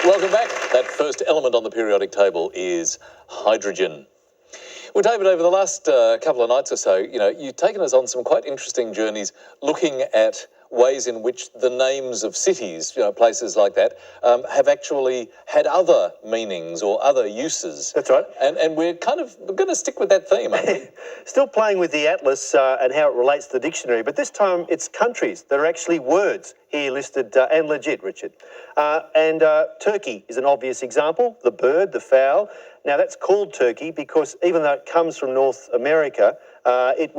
Welcome back. That first element on the periodic table is hydrogen. Well, David, over the last couple of nights or so, you've taken us on some quite interesting journeys looking at ways in which the names of cities, places like that, have actually had other meanings or other uses. That's right. And we're going to stick with that theme, aren't we? Still playing with the atlas and how it relates to the dictionary, but this time it's countries that are actually words here listed and legit, Richard. And turkey is an obvious example, the bird, the fowl. Now that's called turkey because even though it comes from North America, it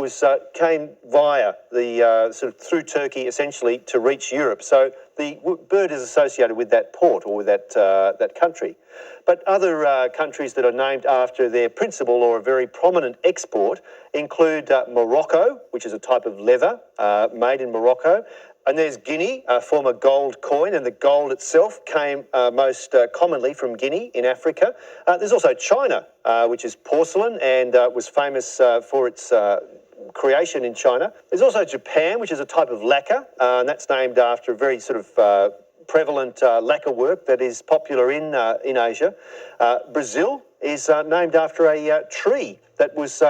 came via the through Turkey essentially to reach Europe. So the bird is associated with that port or with that country. But other countries that are named after their principal or a very prominent export include Morocco, which is a type of leather made in Morocco. And there's Guinea, a former gold coin, and the gold itself came most commonly from Guinea in Africa. There's also China, which is porcelain and was famous for its creation in China. There's also Japan, which is a type of lacquer, and that's named after a very prevalent lacquer work that is popular in Asia. Brazil is named after a tree that was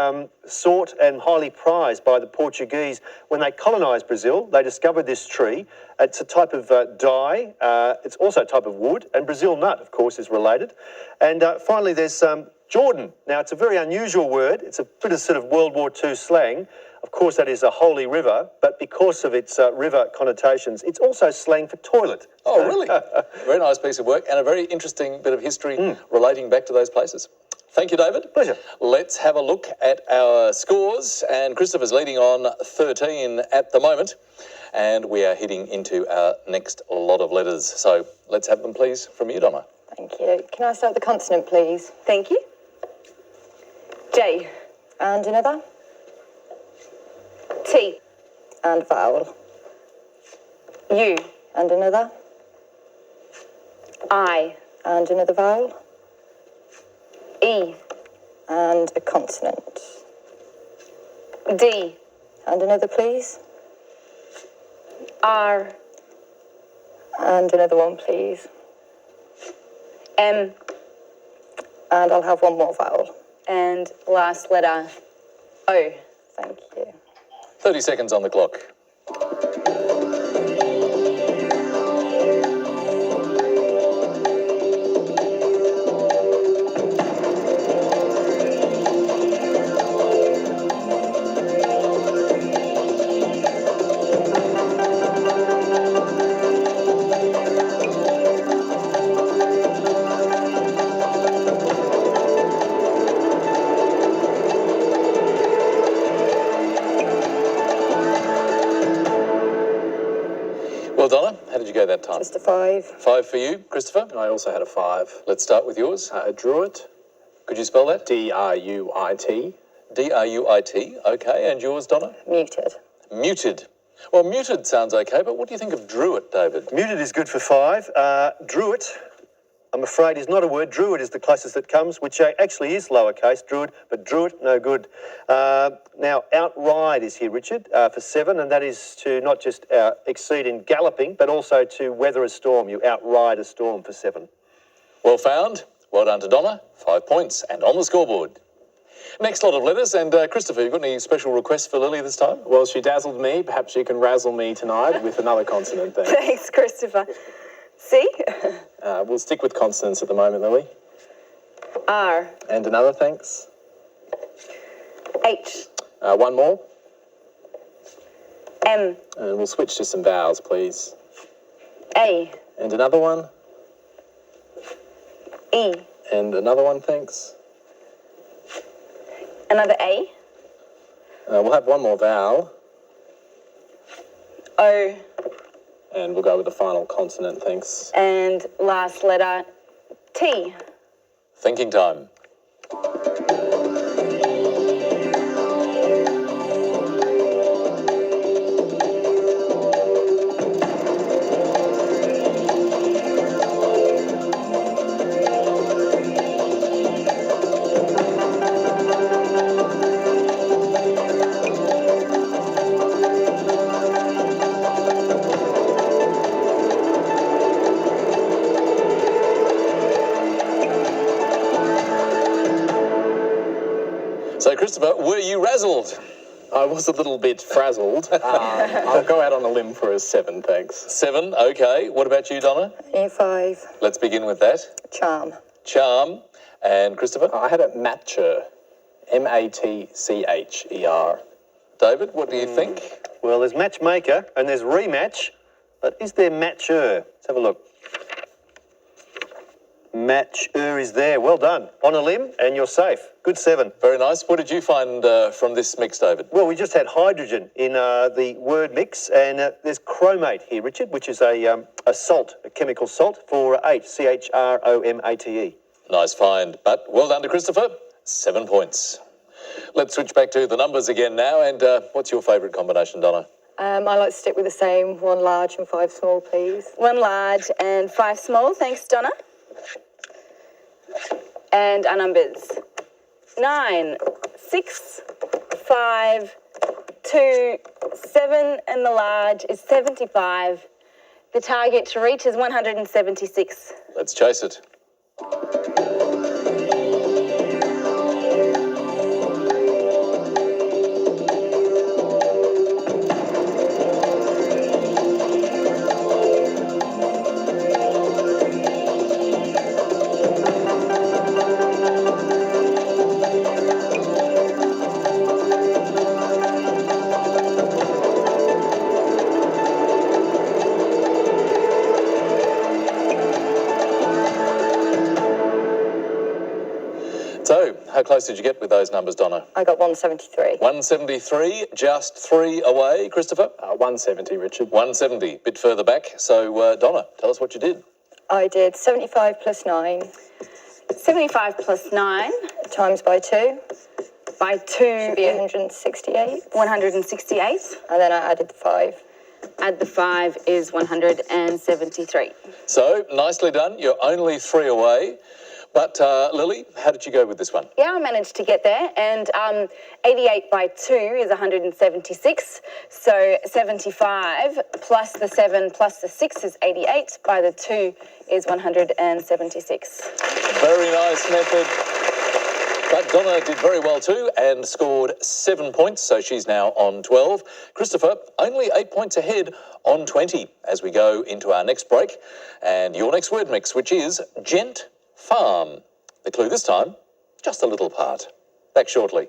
sought and highly prized by the Portuguese. When they colonised Brazil, they discovered this tree. It's a type of dye. It's also a type of wood, and Brazil nut, of course, is related. And finally, there's Jordan. Now, it's a very unusual word. It's a bit of World War II slang. Of course, that is a holy river, but because of its river connotations, it's also slang for toilet. Oh, really? Very nice piece of work and a very interesting bit of history relating back to those places. Thank you, David. Pleasure. Let's have a look at our scores, and Christopher's leading on 13 at the moment, and we are heading into our next lot of letters. So let's have them, please, from you, Donna. Thank you. Can I start with the consonant, please? Thank you. J. And another? T. And vowel. U. And another? I. And another vowel? E. And a consonant. D. And another, please? R. And another one, please? M. And I'll have one more vowel. And last letter, O. Thank you. 30 seconds on the clock. Well, Donna, how did you go that time? Just a 5. 5 for you, Christopher? I also had a 5. Let's start with yours. Druit. Could you spell that? D-R-U-I-T. D-R-U-I-T. Okay, and yours, Donna? Muted. Muted. Well, muted sounds okay, but what do you think of Druit, David? Muted is good for 5. Druid, I'm afraid, is not a word. Druid is the closest that comes, which actually is lowercase, Druid, but Druid, no good. Now, outride is here, Richard, for 7, and that is to not just exceed in galloping, but also to weather a storm. You outride a storm for 7. Well found. Well done to Donna. 5 points, and on the scoreboard. Next lot of letters, and Christopher, you got any special requests for Lily this time? Well, she dazzled me. Perhaps she can razzle me tonight with another consonant then. Thanks, Christopher. C. We'll stick with consonants at the moment, Lily. R. And another, thanks. H. One more. M. And we'll switch to some vowels, please. A. And another one. E. And another one, thanks. Another A. We'll have one more vowel. O. And we'll go with the final consonant, thanks. And last letter, T. Thinking time. Christopher, were you razzled? I was a little bit frazzled. I'll go out on a limb for a 7, thanks. 7, okay. What about you, Donna? E5. Let's begin with that. Charm. Charm. And Christopher? I had a matcher. M-A-T-C-H-E-R. David, what do you think? Well, there's matchmaker and there's rematch, but is there matcher? Let's have a look. Matcher is there. Well done. On a limb and you're safe. Good 7. Very nice. What did you find from this mix, David? Well, we just had hydrogen in the word mix, and there's chromate here, Richard, which is a salt, a chemical salt for 8, C-H-R-O-M-A-T-E. Nice find, but well done to Christopher. 7 points. Let's switch back to the numbers again now, and what's your favourite combination, Donna? I like to stick with the same, 1 large and 5 small, please. 1 large and 5 small. Thanks, Donna. And our numbers: 9, 6, 5, 2, 7, and the large is 75. The target to reach is 176. Let's chase it. So, how close did you get with those numbers, Donna? I got 173. 173, just 3 away. Christopher? 170, Richard. 170, bit further back. So, Donna, tell us what you did. I did 75 plus 9 75 plus 9 times by 2. by 2 Be 168. 168. And then I added the 5. Add the 5 is 173. So, nicely done. You're only 3 away. But, Lily, how did you go with this one? Yeah, I managed to get there, and 88 by 2 is 176, so 75 plus the 7 plus the 6 is 88, by the 2 is 176. Very nice method. But Donna did very well too and scored 7 points, so she's now on 12. Christopher, only 8 points ahead on 20 as we go into our next break and your next word mix, which is gent farm. The clue this time, just a little part. Back shortly.